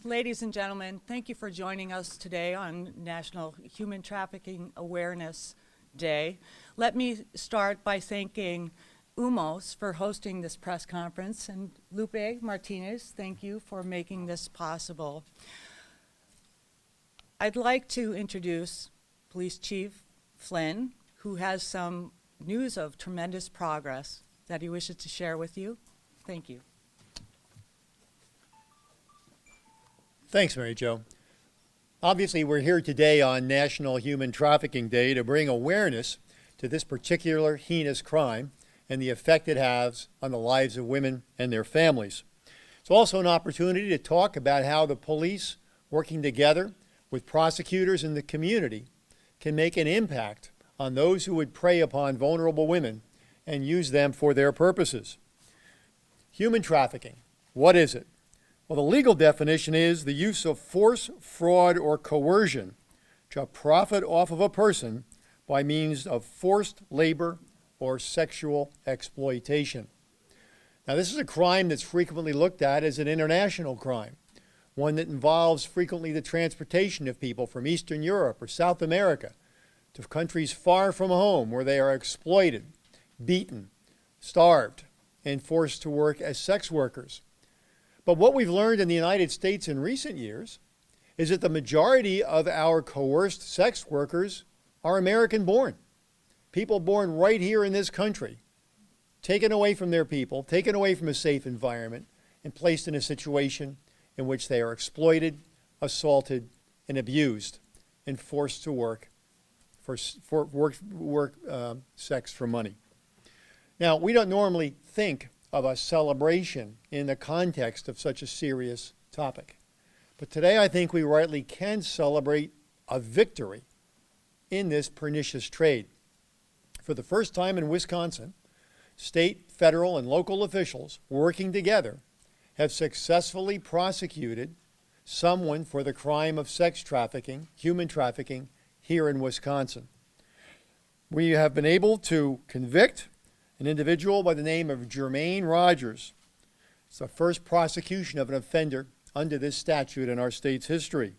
Ladies and gentlemen, thank you for joining us today on National Human Trafficking Awareness Day. Let me start by thanking UMOS for hosting this press conference, and Lupe Martinez, thank you for making this possible. I'd like to introduce Police Chief Flynn, who has some news of tremendous progress that he wishes to share with you. Thank you. Thanks, Mary Jo. Obviously, we're here today on National Human Trafficking Day to bring awareness to this particular heinous crime and the effect it has on the lives of women and their families. It's also an opportunity to talk about how the police, working together with prosecutors in the community, can make an impact on those who would prey upon vulnerable women and use them for their purposes. Human trafficking, what is it? Well, the legal definition is the use of force, fraud, or coercion to profit off of a person by means of forced labor or sexual exploitation. Now, this is a crime that's frequently looked at as an international crime, one that involves frequently the transportation of people from Eastern Europe or South America to countries far from home where they are exploited, beaten, starved, and forced to work as sex workers. But what we've learned in the United States in recent years is that the majority of our coerced sex workers are American-born. People born right here in this country, taken away from their people, taken away from a safe environment, and placed in a situation in which they are exploited, assaulted, and abused, and forced to work sex for money. Now, we don't normally think of a celebration in the context of such a serious topic. But today I think we rightly can celebrate a victory in this pernicious trade. For the first time in Wisconsin, state, federal, and local officials working together have successfully prosecuted someone for the crime of sex trafficking, human trafficking, here in Wisconsin. We have been able to convict an individual by the name of Jermaine Rogers. It's the first prosecution of an offender under this statute in our state's history.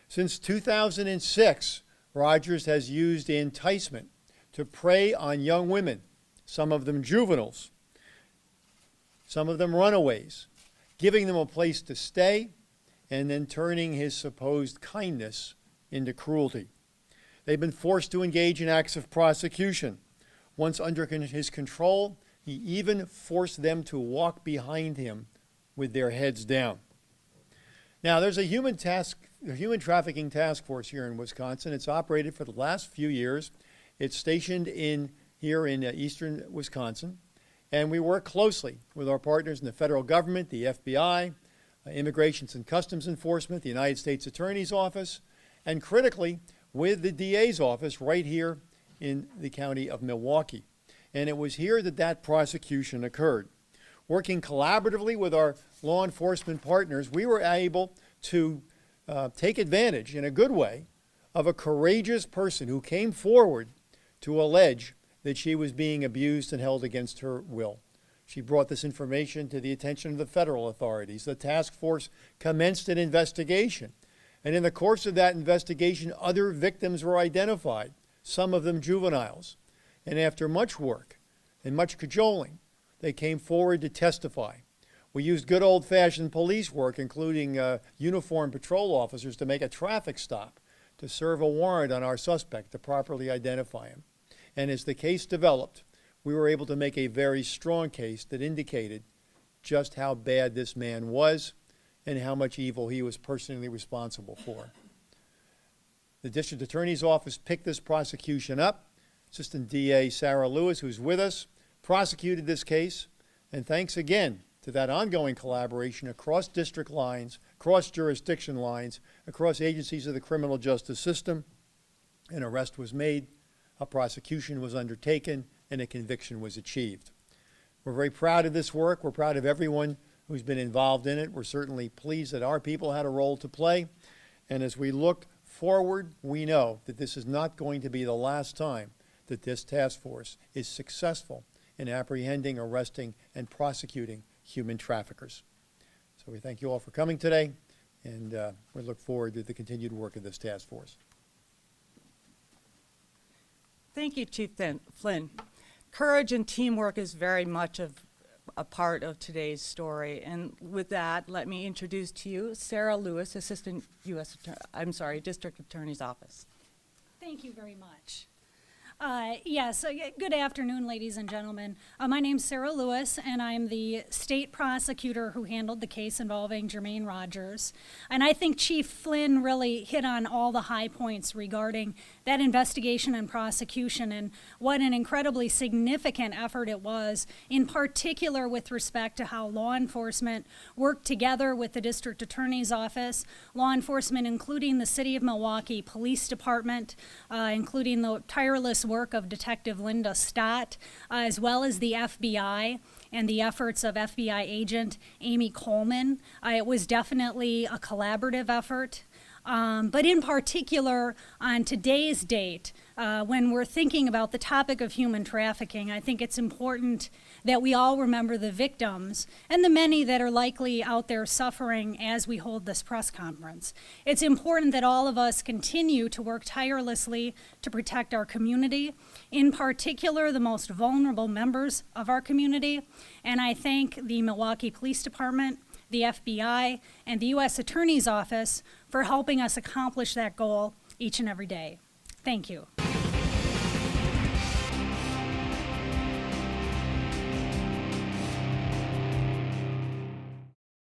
Since 2006, Rogers has used enticement to prey on young women, some of them juveniles, some of them runaways, giving them a place to stay, and then turning his supposed kindness into cruelty. They've been forced to engage in acts of prosecution. Once under his control, he even forced them to walk behind him with their heads down. Now, there's a human trafficking task force here in Wisconsin. It's operated for the last few years. It's stationed here in eastern Wisconsin, and we work closely with our partners in the federal government, the FBI, Immigration and Customs Enforcement, the United States Attorney's Office, and critically with the DA's office right here in the county of Milwaukee. And it was here that prosecution occurred. Working collaboratively with our law enforcement partners, we were able to take advantage in a good way of a courageous person who came forward to allege that she was being abused and held against her will. She brought this information to the attention of the federal authorities. The task force commenced an investigation. And in the course of that investigation, other victims were identified, some of them juveniles. And after much work and much cajoling, they came forward to testify. We used good old-fashioned police work, including uniformed patrol officers, to make a traffic stop, to serve a warrant on our suspect to properly identify him. And as the case developed, we were able to make a very strong case that indicated just how bad this man was and how much evil he was personally responsible for. The district attorney's office picked this prosecution up. Assistant DA Sarah Lewis, who's with us, prosecuted this case. And thanks again to that ongoing collaboration across district lines, across jurisdiction lines, across agencies of the criminal justice system, an arrest was made, a prosecution was undertaken, and a conviction was achieved. We're very proud of this work. We're proud of everyone who's been involved in it. We're certainly pleased that our people had a role to play. And as we look forward, we know that this is not going to be the last time that this task force is successful in apprehending, arresting, and prosecuting human traffickers. So we thank you all for coming today, And we look forward to the continued work of this task force. Thank you, Chief Flynn. Courage and teamwork is very much of a part of today's story. And with that, let me introduce to you Sarah Lewis, Assistant District Attorney's Office. Thank you very much. Good afternoon, ladies and gentlemen. My name's Sarah Lewis, and I'm the state prosecutor who handled the case involving Jermaine Rogers. And I think Chief Flynn really hit on all the high points regarding that investigation and prosecution and what an incredibly significant effort it was, in particular with respect to how law enforcement worked together with the district attorney's office, law enforcement including the City of Milwaukee Police Department, including the tireless work of Detective Linda Stott, as well as the FBI and the efforts of FBI agent Amy Coleman. It was definitely a collaborative effort. But in particular, on today's date, when we're thinking about the topic of human trafficking, I think it's important that we all remember the victims and the many that are likely out there suffering as we hold this press conference. It's important that all of us continue to work tirelessly to protect our community, in particular the most vulnerable members of our community. And I thank the Milwaukee Police Department, the FBI, and the U.S. Attorney's Office for helping us accomplish that goal each and every day. Thank you.